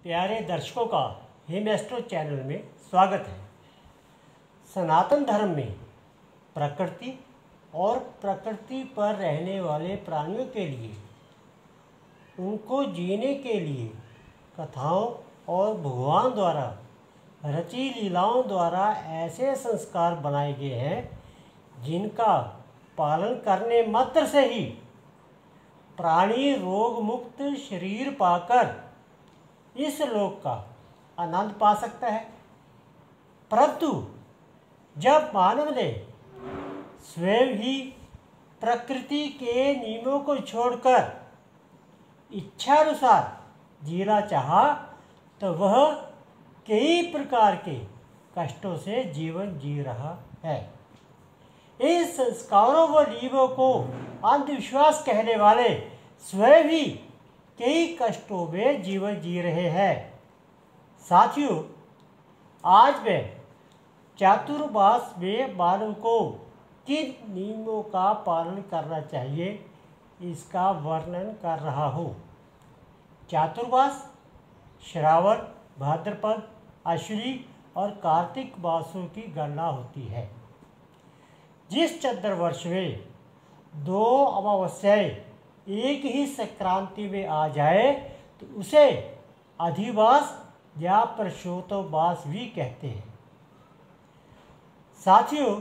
प्यारे दर्शकों का हिमएस्ट्रो चैनल में स्वागत है। सनातन धर्म में प्रकृति और प्रकृति पर रहने वाले प्राणियों के लिए, उनको जीने के लिए कथाओं और भगवान द्वारा रची लीलाओं द्वारा ऐसे संस्कार बनाए गए हैं जिनका पालन करने मात्र से ही प्राणी रोग मुक्त शरीर पाकर इस लोक का आनंद पा सकता है। परंतु जब मानव ने स्वयं ही प्रकृति के नियमों को छोड़कर इच्छानुसार जीना चाहा, तो वह कई प्रकार के कष्टों से जीवन जी रहा है। इस संस्कारों व नियमों को अंधविश्वास कहने वाले स्वयं ही कई कष्टों में जीवन जी रहे हैं। साथियों, आज मैं चातुर्मास में मानव को किन नियमों का पालन करना चाहिए, इसका वर्णन कर रहा हूँ। चातुर्मास श्रावण, भाद्रपद, अश्विनी और कार्तिक मासों की गणना होती है। जिस चंद्रवर्ष में 2 अमावस्याएं एक ही संक्रांति में आ जाए तो उसे अधिमास या पुरुषोत्तम मास भी कहते हैं। साथियों,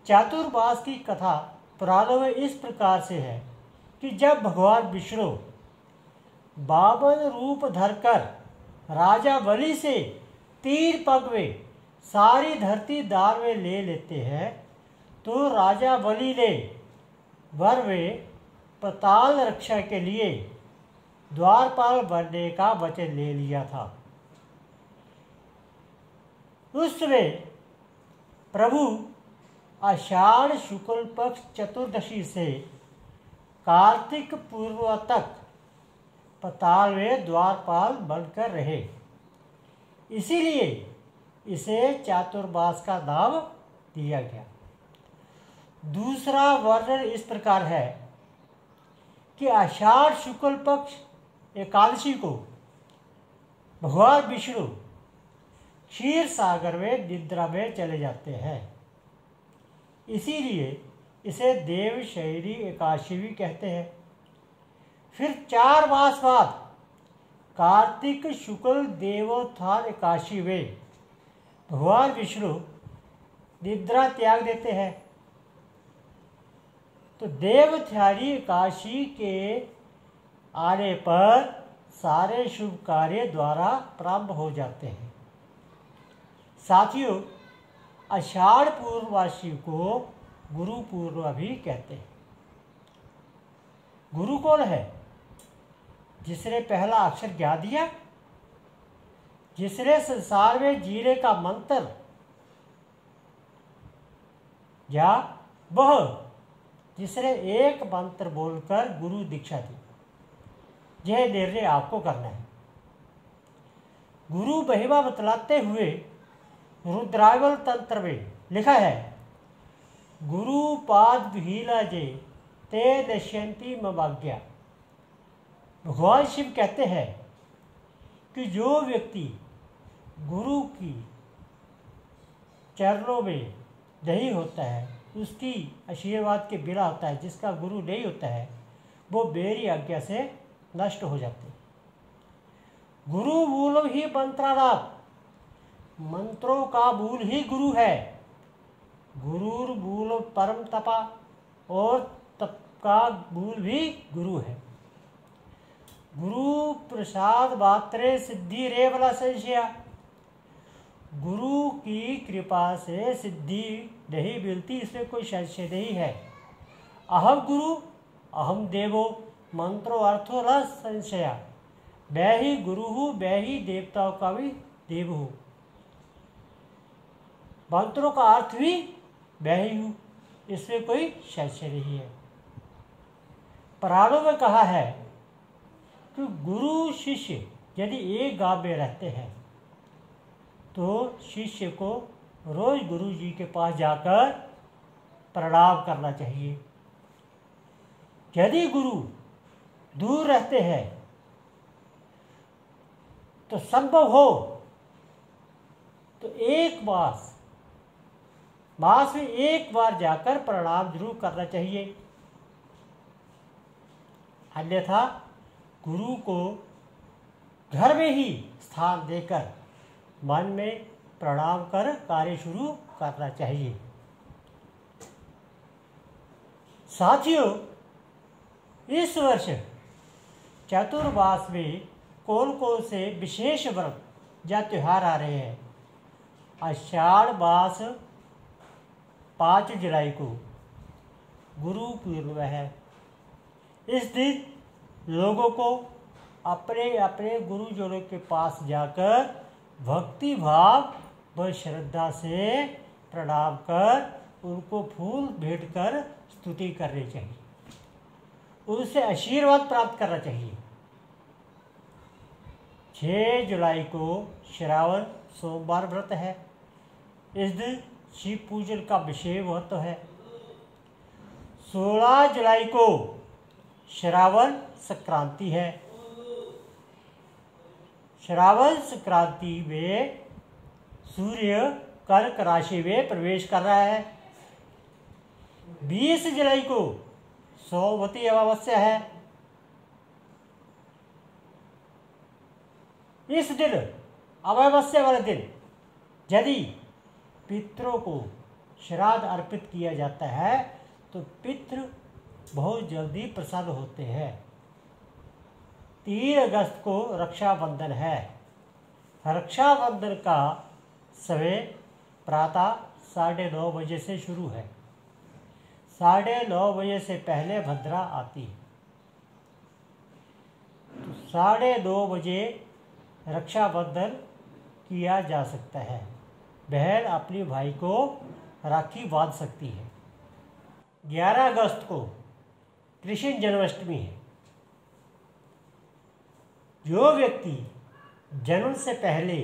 चातुर्मास की कथा पुराणों में इस प्रकार से है कि जब भगवान विष्णु बामन रूप धरकर राजा बलि से 3 पग में सारी धरती दान में ले लेते हैं, तो राजा बलि ने वर में पाताल रक्षा के लिए द्वारपाल बनने का वचन ले लिया था। उस समय प्रभु आषाढ़ शुक्ल पक्ष चतुर्दशी से कार्तिक पूर्व तक पाताल में द्वारपाल बनकर रहे। इसीलिए इसे चातुर्मास का नाम दिया गया। दूसरा वर्णन इस प्रकार है कि आषाढ़ शुक्ल पक्ष एकादशी को भगवान विष्णु क्षीर सागर में निद्रा में चले जाते हैं। इसीलिए इसे देवशयनी एकादशी भी कहते हैं। फिर 4 मास बाद कार्तिक शुक्ल देवोत्थान एकादशी में भगवान विष्णु निद्रा त्याग देते हैं। तो देवोत्थानी एकादशी के आने पर सारे शुभ कार्य द्वारा प्रारंभ हो जाते हैं। साथियों, आषाढ़ पूर्णमासी को गुरु पूर्णिमा भी कहते हैं। गुरु कौन है? जिसने पहला अक्षर ज्ञान दिया, जिसने संसार में जीने का मंत्र, या वह जिसने एक मंत्र बोलकर गुरु दीक्षा दी। यह निर्णय आपको करना है। गुरु महिमा बतलाते हुए रुद्रावल तंत्र में लिखा है, गुरु पाद विहीला जे ते नश्यंती ममाज्ञा। भगवान शिव कहते हैं कि जो व्यक्ति गुरु की चरणों में नहीं होता है, उसकी आशीर्वाद के बिना होता है, जिसका गुरु नहीं होता है, वो मेरी आज्ञा से नष्ट हो जाते हैं। गुरु मूलम ही मंत्राणाम, मंत्रों का मूल ही गुरु है। गुरुर मूल परम तपा, और तप का मूल भी गुरु है। गुरु प्रसाद मात्रे सिद्धि रेवला संशया। गुरु की कृपा से सिद्धि नहीं मिलती, इसमें कोई संशय नहीं है। अहम गुरु अहम देवो मंत्रो अर्थो न संशया। मैं ही गुरु हूँ, मैं ही देवताओं का भी देव हूँ। मंत्रों का अर्थ भी मैं ही हूँ, इसमें कोई संशय नहीं है। पुराणों में कहा है कि गुरु शिष्य यदि एक गांव में रहते हैं तो शिष्य को रोज गुरु जी के पास जाकर प्रणाम करना चाहिए। यदि गुरु दूर रहते हैं तो संभव हो तो एक मास में एक बार जाकर प्रणाम जरूर करना चाहिए। अन्यथा गुरु को घर में ही स्थान देकर मन में प्रणाम कर कार्य शुरू करना चाहिए। साथियों, इस वर्ष चतुर्मास में कौन कौन से विशेष व्रत या त्योहार आ रहे हैं? आषाढ़ मास 5 जुलाई को गुरु पूर्णिमा है। इस दिन लोगों को अपने अपने गुरुजनों के पास जाकर भक्ति भाव व श्रद्धा से प्रणाम कर उनको फूल भेंट कर स्तुति करनी चाहिए, उनसे आशीर्वाद प्राप्त करना चाहिए। 6 जुलाई को श्रावण सोमवार व्रत है। इस दिन शिव पूजन का विशेष महत्व है। 16 जुलाई को श्रावण संक्रांति है। श्रावण संक्रांति में सूर्य कर्क राशि में प्रवेश कर रहा है। 20 जुलाई को सोमवती अमावस्या है। इस दिन, अमावस्या वाले दिन, यदि पितरों को श्राद्ध अर्पित किया जाता है तो पितृ बहुत जल्दी प्रसन्न होते हैं। 3 अगस्त को रक्षाबंधन है। रक्षाबंधन का समय प्रातः 9:30 बजे से शुरू है। 9:30 बजे से पहले भद्रा आती है। तो 9:30 बजे रक्षाबंधन किया जा सकता है। बहन अपने भाई को राखी बांध सकती है। 11 अगस्त को कृष्ण जन्माष्टमी है। जो व्यक्ति जन्म से पहले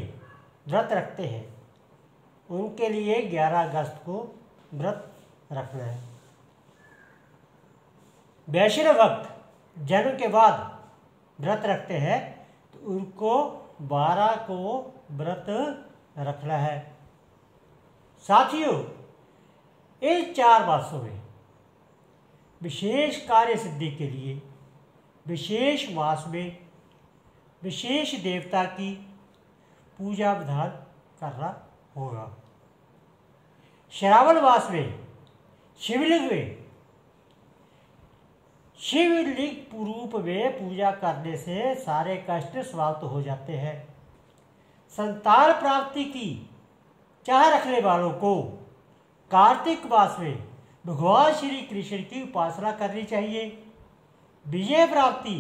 व्रत रखते हैं उनके लिए 11 अगस्त को व्रत रखना है। वैष्णव भक्त जन्म के बाद व्रत रखते हैं तो उनको 12 को व्रत रखना है। साथियों, इन 4 मासों में विशेष कार्य सिद्धि के लिए विशेष मास में विशेष देवता की पूजा विधान करना होगा। श्रावण मास में शिवलिंग रूप में पूजा करने से सारे कष्ट समाप्त हो जाते हैं। संतान प्राप्ति की चाह रखने वालों को कार्तिक मास में भगवान श्री कृष्ण की उपासना करनी चाहिए। विजय प्राप्ति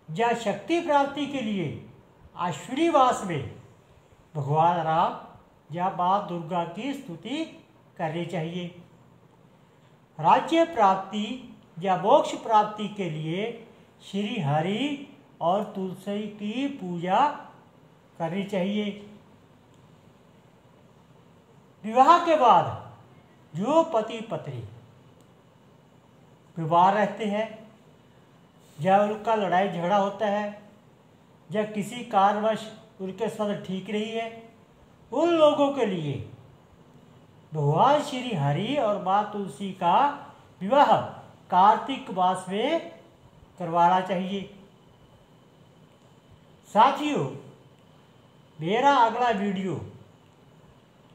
या शक्ति प्राप्ति के लिए अश्विनी मास में भगवान राम या माँ दुर्गा की स्तुति करनी चाहिए। राज्य प्राप्ति या मोक्ष प्राप्ति के लिए श्री हरि और तुलसी की पूजा करनी चाहिए। विवाह के बाद जो पति पत्नी बीमार रहते हैं या उनका लड़ाई झगड़ा होता है या किसी कारणवश उनके स्वास्थ्य ठीक नहीं है, उन लोगों के लिए भगवान श्री हरि और माँ तुलसी का विवाह कार्तिक मास में करवाना चाहिए। साथियों, मेरा अगला वीडियो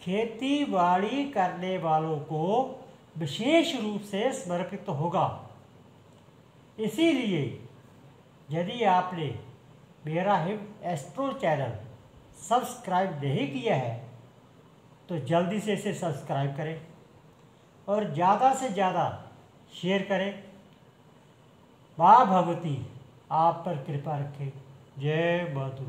खेती बाड़ी करने वालों को विशेष रूप से समर्पित होगा। इसीलिए यदि आपने मेरा एस्ट्रो चैनल सब्सक्राइब नहीं किया है तो जल्दी से इसे सब्सक्राइब करें और ज़्यादा से ज़्यादा शेयर करें। माँ भगवती आप पर कृपा रखे। जय माता।